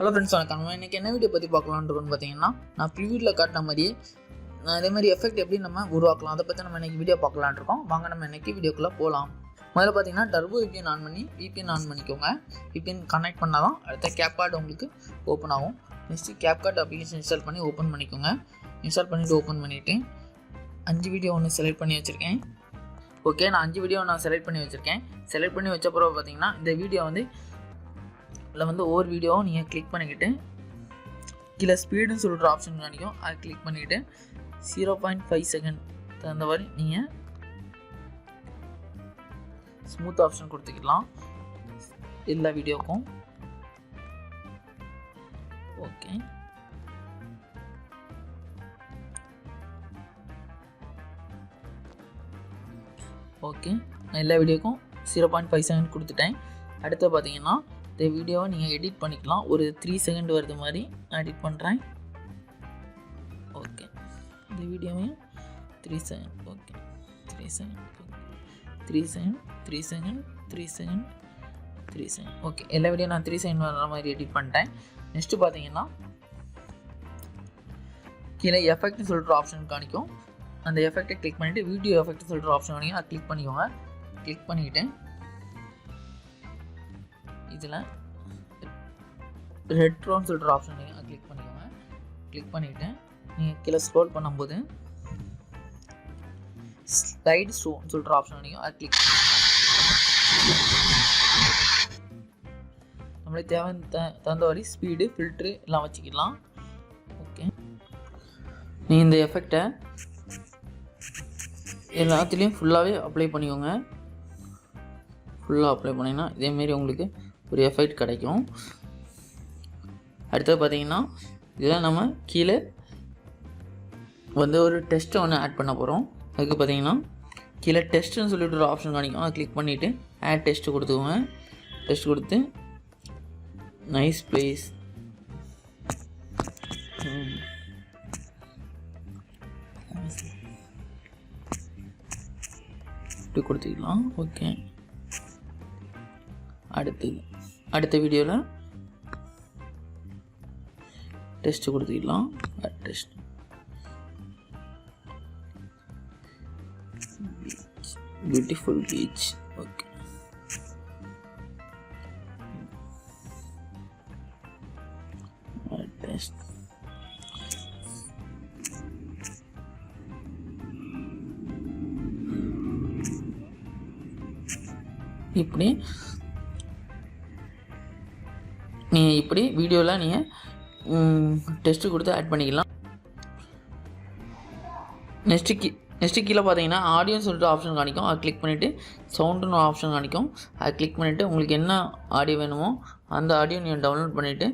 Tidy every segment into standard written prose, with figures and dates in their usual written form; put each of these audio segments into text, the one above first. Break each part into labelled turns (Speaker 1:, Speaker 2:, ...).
Speaker 1: Hello friends, வணக்கம். நம்ம இன்றைக்கி என்ன வீடியோ பற்றி பார்க்கலான்னு இருக்கோன்னு பார்த்தீங்கன்னா, நான் ப்ரிவியூவில் காட்டின மாதிரியே அதே மாதிரி எஃபெக்ட் எப்படி நம்ம உருவாக்கலாம் அதை பற்றி நம்ம இன்றைக்கி வீடியோ பார்க்கலான்னு இருக்கோம். வாங்க நம்ம இன்றைக்கி வீடியோக்குள்ளே போகலாம். முதல்ல பார்த்தீங்கன்னா டர்போ VPN ஆன் பண்ணி VPN ஆன் பண்ணிக்கோங்க. VPN கனெக்ட் பண்ணால் தான் அடுத்த Capcut உங்களுக்கு ஓப்பன் ஆகும். நெக்ஸ்ட்டு Capcut அப்ளிகேஷன் இன்ஸ்டால் பண்ணி ஓப்பன் பண்ணிக்கோங்க. இன்ஸ்டால் பண்ணிவிட்டு ஓப்பன் பண்ணிவிட்டு 5 வீடியோ ஒன்று செலக்ட் பண்ணி வச்சுருக்கேன். ஓகே, நான் 5 வீடியோ செலக்ட் பண்ணி வச்சுருக்கேன். செலக்ட் பண்ணி வச்ச பிறகு பார்த்தீங்கன்னா இந்த வீடியோ இதில் ஒவ்வொரு வீடியோவும் நீங்கள் கிளிக் பண்ணிக்கிட்டு கீழே ஸ்பீடுன்னு சொல்கிற ஆப்ஷன் காணிக்கும். அதை கிளிக் பண்ணிக்கிட்டு 0.5 செகண்ட் தகுந்த மாதிரி நீங்கள் ஸ்மூத் ஆப்ஷன் கொடுத்துக்கலாம் எல்லா வீடியோக்கும். ஓகே, ஓகே, நான் எல்லா வீடியோக்கும் 0.5 செகண்ட் கொடுத்துட்டேன். அடுத்து பார்த்தீங்கன்னா இந்த வீடியோவை நீங்கள் எடிட் பண்ணிக்கலாம். ஒரு 3 செகண்ட் வருது மாதிரி நான் எடிட் பண்ணுறேன். ஓகே, இந்த வீடியோவையும் 3 second. Okay, 3 second, 3 second, 3 second, 3 second, 3 second. Okay, எல்லா வீடியோ நான் 3 செகண்ட் வர மாதிரி எடிட் பண்ணிட்டேன். நெக்ஸ்ட்டு பார்த்தீங்கன்னா கீழே எஃபெக்ட்னு சொல்கிற ஆப்ஷன் காணிக்கும். அந்த எஃபெக்டை கிளிக் பண்ணிவிட்டு வீடியோ எஃபெக்ட் சொல்கிற ஆப்ஷன் காணிக்கும். அதை கிளிக் பண்ணிக்கோங்க. கிளிக் பண்ணிக்கிட்டு இதில் ரெட்ரோன்னு சொல்கிற ஆப்ஷன் அதை கிளிக் பண்ணிக்கோங்க. கிளிக் பண்ணிவிட்டு நீங்கள் கீழே ஸ்க்ரோல் பண்ணும்போது ஸ்லைடு ஷோன்னு சொல்கிற ஆப்ஷன் நீங்கள் அதை கிளிக் பண்ணி நம்மளுக்கு தகுந்த மாதிரி ஸ்பீடு ஃபில்ட்ரு எல்லாம் வச்சுக்கலாம். ஓகே, நீங்கள் இந்த எஃபெக்டை எல்லாத்துலேயும் ஃபுல்லாகவே அப்ளை பண்ணிக்கோங்க. ஃபுல்லாக அப்ளை பண்ணிங்கன்னா இதேமாரி உங்களுக்கு ஒரு எஃபெக்ட் கிடைக்கும். அடுத்தது பார்த்தீங்கன்னா இதில் நம்ம கீழே ஒரு டெஸ்ட்டை ஆட் பண்ண போகிறோம். அதுக்கு பார்த்தீங்கன்னா கீழே டெஸ்ட்டுன்னு சொல்லிட்டு ஒரு ஆப்ஷன் காணிக்கும். அதை கிளிக் பண்ணிவிட்டு ஆட் டெஸ்ட்டு கொடுத்துக்கோங்க. டெஸ்ட் கொடுத்து நைஸ் பிளேஸ் இப்படி கொடுத்துக்கலாம். ஓகே, அடுத்த வீடியோவில் டெஸ்ட் கொடுத்துக்கலாம். Test beautiful beach. Okay, test இப்படி வீடியோவில் நீங்கள் டெஸ்ட்டு கொடுத்து ஆட் பண்ணிக்கலாம். நெக்ஸ்ட்டு கீழே பார்த்தீங்கன்னா ஆடியோன்னு சொல்லிட்டு ஆப்ஷன் காணிக்கும். அதை கிளிக் பண்ணிவிட்டு சவுண்டுன்னு ஆப்ஷன் காணிக்கும். அதை கிளிக் பண்ணிவிட்டு உங்களுக்கு என்ன ஆடியோ வேணுமோ அந்த ஆடியோ நீங்கள் டவுன்லோட் பண்ணிவிட்டு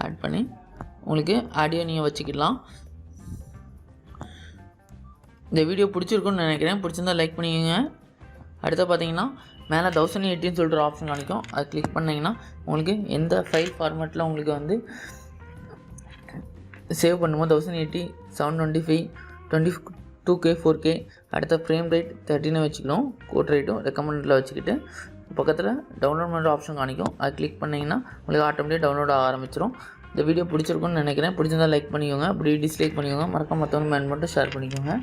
Speaker 1: ஆட் பண்ணி உங்களுக்கு ஆடியோ நீங்கள் வச்சுக்கலாம். இந்த வீடியோ பிடிச்சிருக்குன்னு நினைக்கிறேன். பிடிச்சிருந்தா லைக் பண்ணிக்கோங்க. அடுத்து பார்த்தீங்கன்னா மேலே 1080ன்னு சொல்லிட்டு ஆப்ஷன் காணிக்கும். அதை கிளிக் பண்ணிங்கன்னா உங்களுக்கு எந்த ஃபைல் ஃபார்மேட்டில் உங்களுக்கு சேவ் பண்ணுமோ 1080, 720p, 22K, 4K. அடுத்த ஃப்ரேம் ரேட் 13 வச்சுக்கணும். கோட் ரேட்டும் ரெக்கமெண்டில் வச்சுக்கிட்டு பக்கத்தில் டவுன்லோட் பண்ணுற ஆப்ஷன் காணிக்கும். அதை கிளிக் பண்ணிங்கன்னா உங்களுக்கு ஆட்டோமேட்டிக்காக டவுன்லோட் ஆக ஆரம்பிச்சிடும். இந்த வீடியோ பிடிச்சிருக்குன்னு நினைக்கிறேன். பிடிச்சிருந்தால் லைக் பண்ணிக்கோங்க. அப்படி டிஸ்லைக் பண்ணிக்கோங்க. மறக்காம மற்றவங்க மேன் மட்டும் ஷேர் பண்ணிக்கோங்க.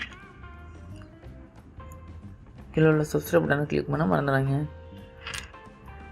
Speaker 1: கீழே உள்ள சப்ஸ்கிரைப் பட்டனை கிளிக் பண்ண மறந்துடாதீங்க.